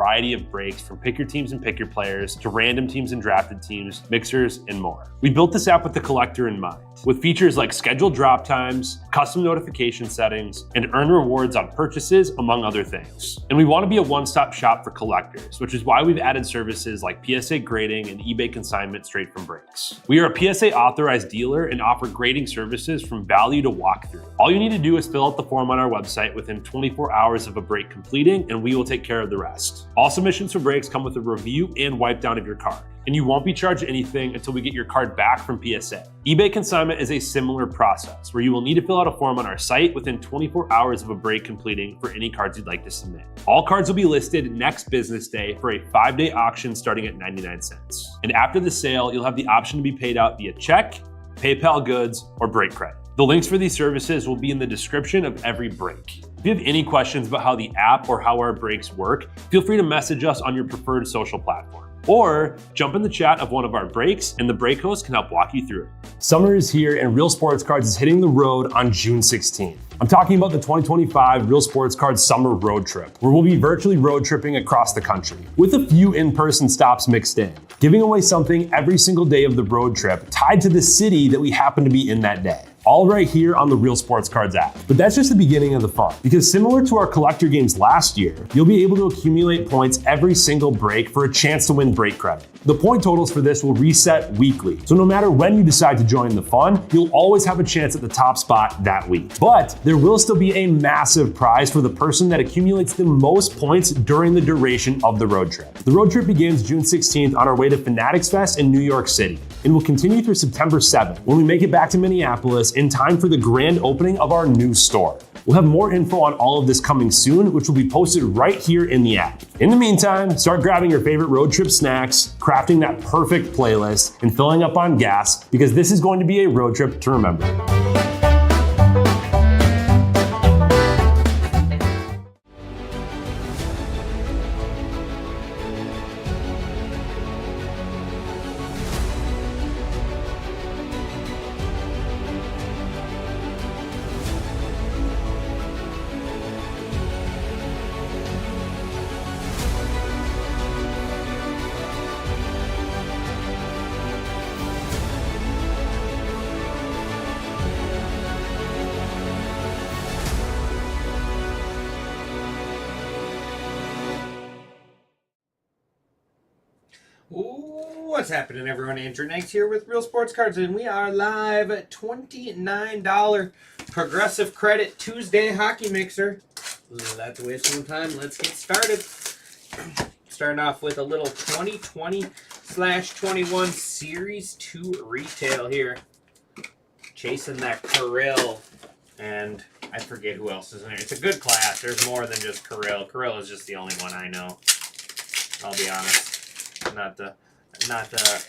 variety of breaks from pick your teams and pick your players to random teams and drafted teams, mixers, and more. We built this app with the collector in mind, with features like scheduled drop times, custom notification settings, and earn rewards on purchases, among other things. And we want to be a one-stop shop for collectors, which is why we've added services like PSA grading and eBay consignment straight from breaks. We are a PSA authorized dealer and offer grading services from value to walkthrough. All you need to do is fill out the form on our website within 24 hours of a break completing, and we will take care of the rest. All submissions for breaks come with a review and wipe down of your card, and you won't be charged anything until we get your card back from PSA. eBay consignment is a similar process where you will need to fill out a form on our site within 24 hours of a break completing for any cards you'd like to submit. All cards will be listed next business day for a 5-day auction starting at 99 cents. And after the sale, you'll have the option to be paid out via check, PayPal goods, or break credit. The links for these services will be in the description of every break. If you have any questions about how the app or how our breaks work, feel free to message us on your preferred social platform. Or jump in the chat of one of our breaks and the break host can help walk you through it. Summer is here and Real Sports Cards is hitting the road on June 16th. I'm talking about the 2025 Real Sports Cards Summer Road Trip, where we'll be virtually road tripping across the country, with a few in-person stops mixed in, giving away something every single day of the road trip tied to the city that we happen to be in that day. All right here on the Real Sports Cards app. But that's just the beginning of the fun, because similar to our collector games last year, you'll be able to accumulate points every single break for a chance to win break credit. The point totals for this will reset weekly, so no matter when you decide to join the fun, you'll always have a chance at the top spot that week. But there will still be a massive prize for the person that accumulates the most points during the duration of the road trip. The road trip begins June 16th on our way to Fanatics Fest in New York City, and will continue through September 7th when we make it back to Minneapolis in time for the grand opening of our new store. We'll have more info on all of this coming soon, which will be posted right here in the app. In the meantime, start grabbing your favorite road trip snacks, crafting that perfect playlist, and filling up on gas, because this is going to be a road trip to remember. What's happening, everyone? Andrew Knights here with Real Sports Cards, and we are live at $29 Progressive Credit Tuesday Hockey Mixer. Let's waste some time. Let's get started. Starting off with a little 2020/21 Series 2 retail here. Chasing that Kirill, and I forget who else is in there. It's a good class. There's more than just Kirill. Kirill is just the only one I know. I'll be honest. Not the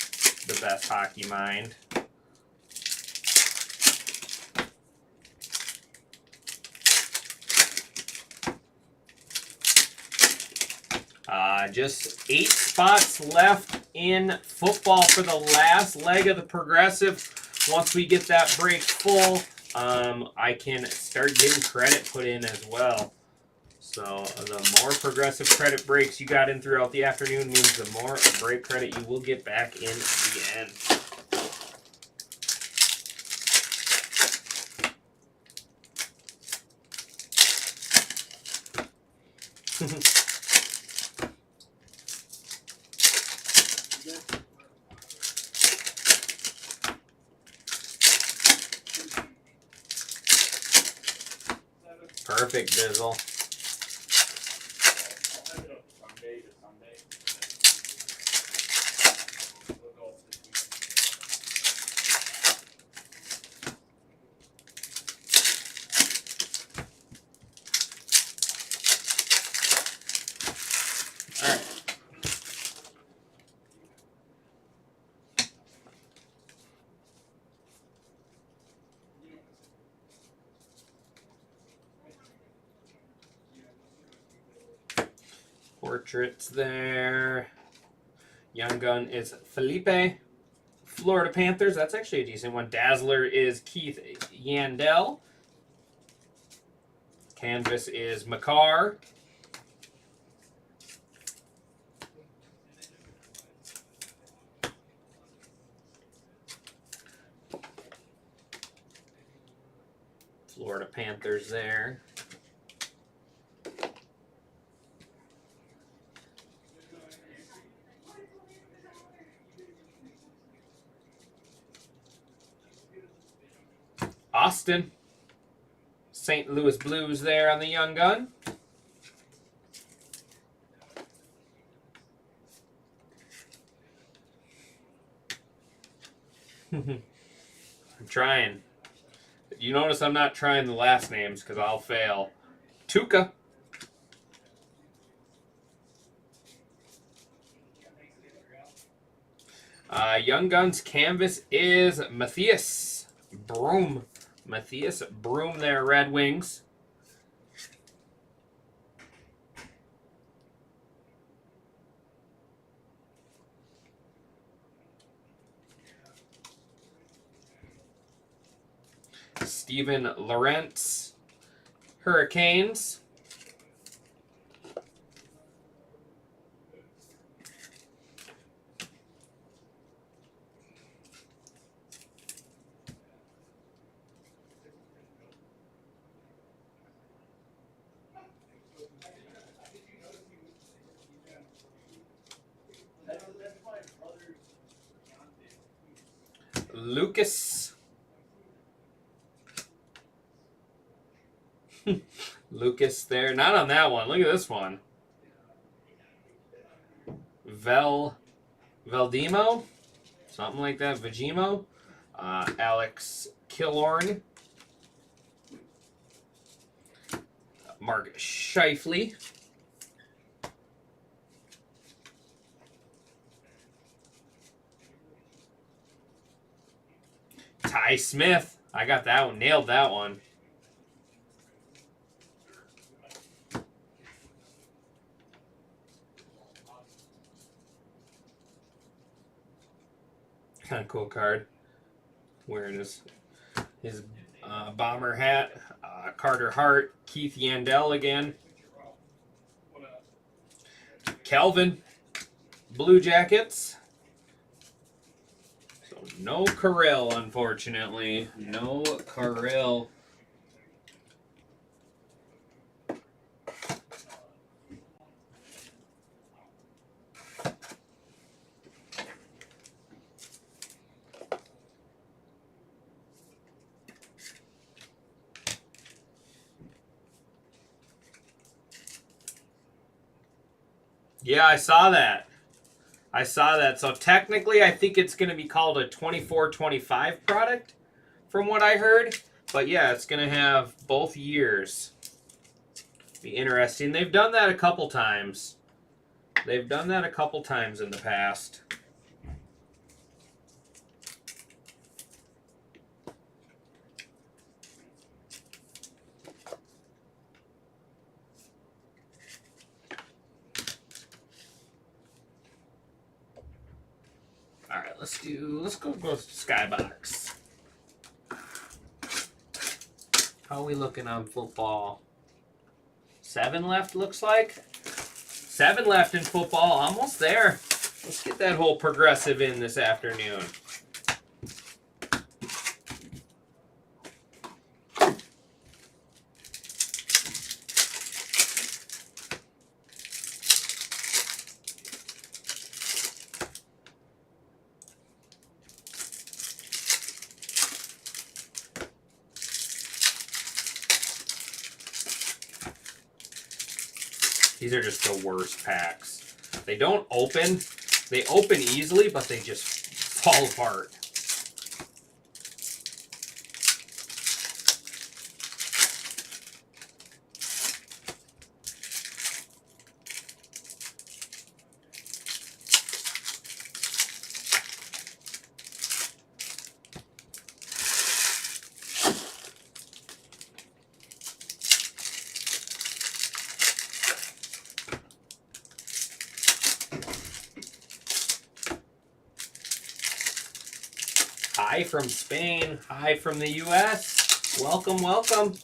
best hockey mind. Just 8 spots left in football for the last leg of the Progressive. Once we get that break full, I can start getting credit put in as well. So the more Progressive credit breaks you got in throughout the afternoon means the more break credit you will get back in the end. Perfect, Bizzle. Portraits there. Young Gun is Felipe. Florida Panthers, that's actually a decent one. Dazzler is Keith Yandel. Canvas is Makar. Florida Panthers there. Austin. St. Louis Blues there on the young gun. I'm trying. You notice I'm not trying the last names because I'll fail. Tuca. Young Guns canvas is Matthias Broom. Matthias Broom there, Red Wings. Steven Lorentz, Hurricanes. Lucas. Lucas there. Not on that one. Look at this one. Veldimo? Something like that. Vegimo. Alex Killorn. Mark Scheifele. Ty Smith. I got that one. Nailed that one. Kind of cool card. Wearing his bomber hat. Carter Hart. Keith Yandel again. Kelvin. Blue Jackets. So no Kirill, unfortunately. No Kirill. Yeah, I saw that. So technically, I think it's going to be called a 24-25 product, from what I heard. But yeah, it's going to have both years. Be interesting. They've done that a couple times. In the past. All right, let's go Skybox. How are we looking on football? 7 left, looks like. 7 left in football, almost there. Let's get that whole progressive in this afternoon. These are just the worst packs. They don't open. They open easily, but they just fall apart. Hi from Spain. Hi from the U.S. Welcome, welcome.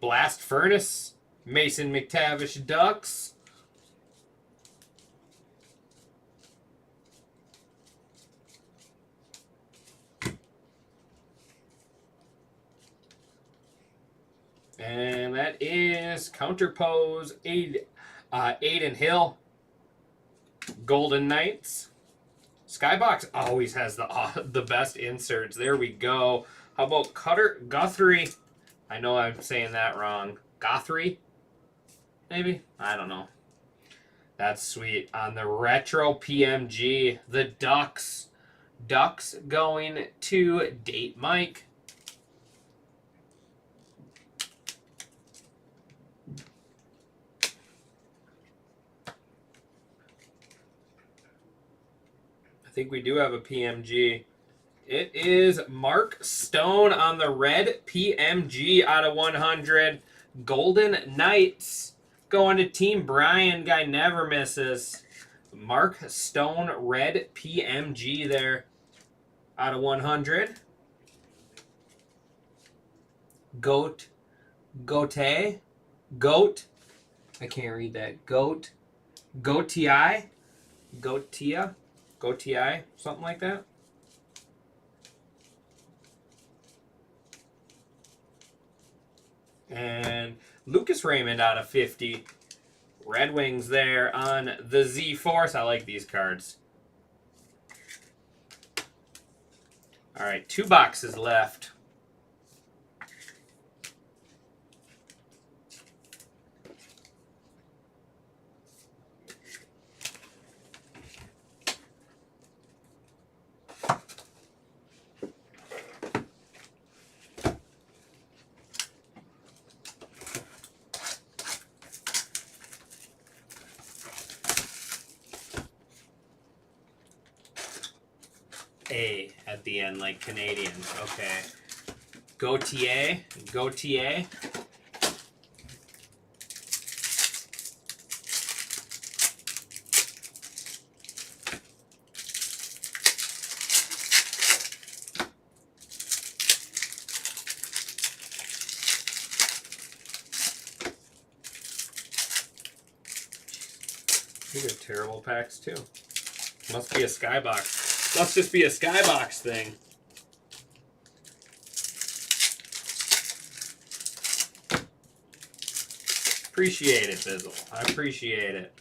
Blast Furnace, Mason McTavish Ducks. And that is Counterpose Aiden Hill, Golden Knights. Skybox always has the best inserts. There we go. How about Cutter Guthrie? I know I'm saying that wrong. Guthrie? Maybe? I don't know. That's sweet. On the Retro PMG, the Ducks. Ducks going to Date Mike. I think we do have a PMG. It is Mark Stone on the red PMG out of 100. Golden Knights going to Team Brian. Guy never misses. Mark Stone red PMG there out of 100. Goat. I can't read that. Goatii, something like that. And Lucas Raymond out of 50. Red Wings there on the Z-Force. I like these cards. All right, 2 boxes left. A at the end, like Canadians. Okay. Gautier. These are terrible packs too. Must be a skybox. Must just be a skybox thing. Appreciate it, Bizzle. I appreciate it.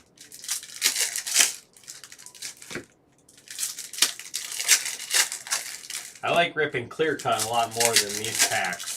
I like ripping clear cut a lot more than these packs.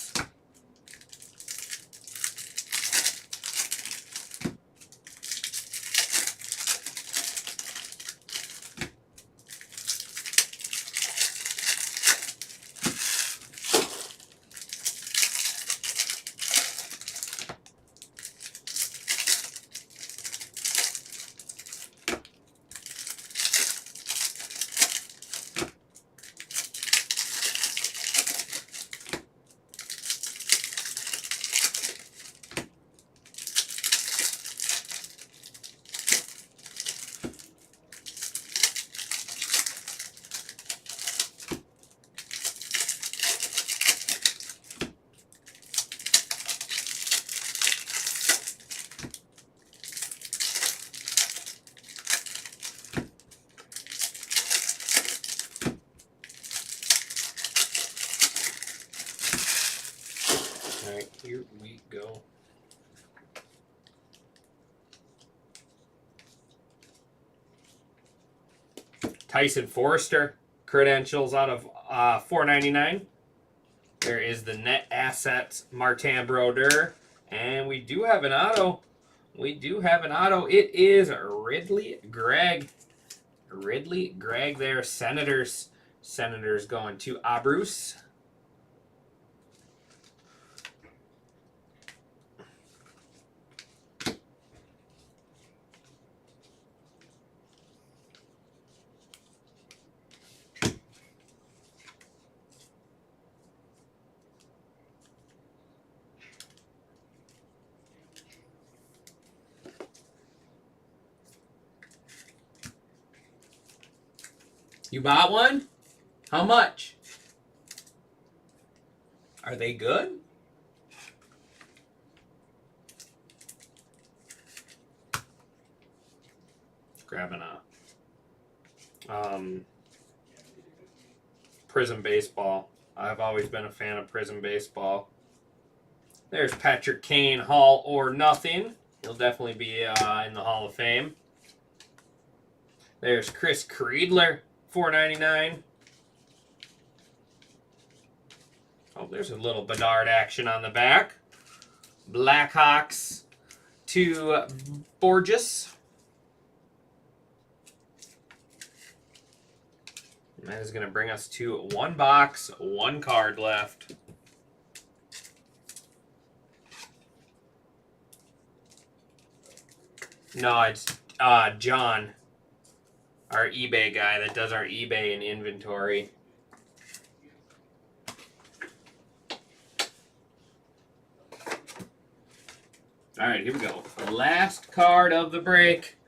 Alright, here we go. Tyson Forrester, credentials out of $4.99. There is the net assets, Martin Brodeur. And we do have an auto. It is Ridley Gregg. There, Senators. Senators going to Abruz. You bought one? How much? Are they good? Grabbing a Prism Baseball. I've always been a fan of Prism Baseball. There's Patrick Kane, Hall or Nothing. He'll definitely be in the Hall of Fame. There's Chris Creedler, $4.99. Oh, there's a little Bedard action on the back. Blackhawks to Borges. And that is going to bring us to 1 box, 1 card left. No, it's John, our eBay guy that does our eBay and inventory. All right, here we go. Last card of the break.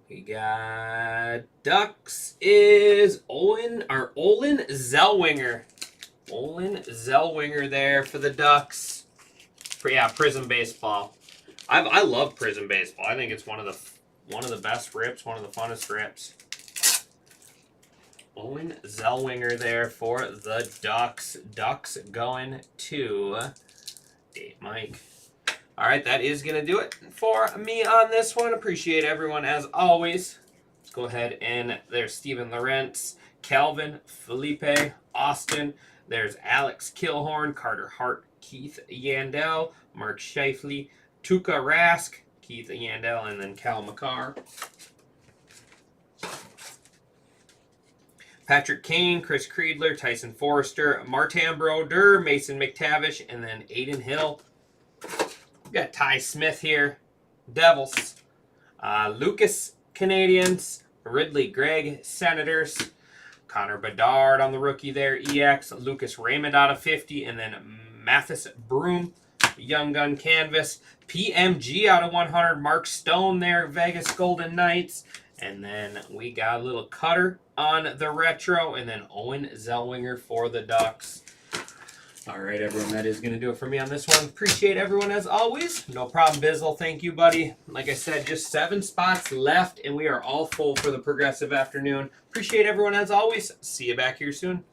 We got Ducks is Olin Zellweger. Olin Zellweger there for the Ducks. Yeah, Prism Baseball. I love Prism Baseball. I think it's one of the best rips, one of the funnest rips. Olin Zellweger there for the Ducks. Ducks going to Dave Mike. All right, that is going to do it for me on this one. Appreciate everyone as always. Let's go ahead and there's Steven Lorentz, Calvin, Felipe, Austin. There's Alex Kilhorn, Carter Hart, Keith Yandel, Mark Scheifele, Tuukka Rask, Keith Yandel, and then Cal McCarr. Patrick Kane, Chris Creedler, Tyson Forrester, Martin Brodeur, Mason McTavish, and then Aiden Hill. We got Ty Smith here, Devils. Lucas, Canadians. Ridley Gregg, Senators. Connor Bedard on the rookie there, EX. Lucas Raymond out of 50, and then Mathis Broom, Young Gun Canvas. PMG out of 100, Mark Stone there, Vegas Golden Knights. And then we got a little Cutter on the retro, and then Owen Zellweger for the Ducks. All right, everyone, that is going to do it for me on this one. Appreciate everyone as always. No problem, Bizzle. Thank you, buddy. Like I said, just 7 spots left, and we are all full for the Progressive Afternoon. Appreciate everyone as always. See you back here soon.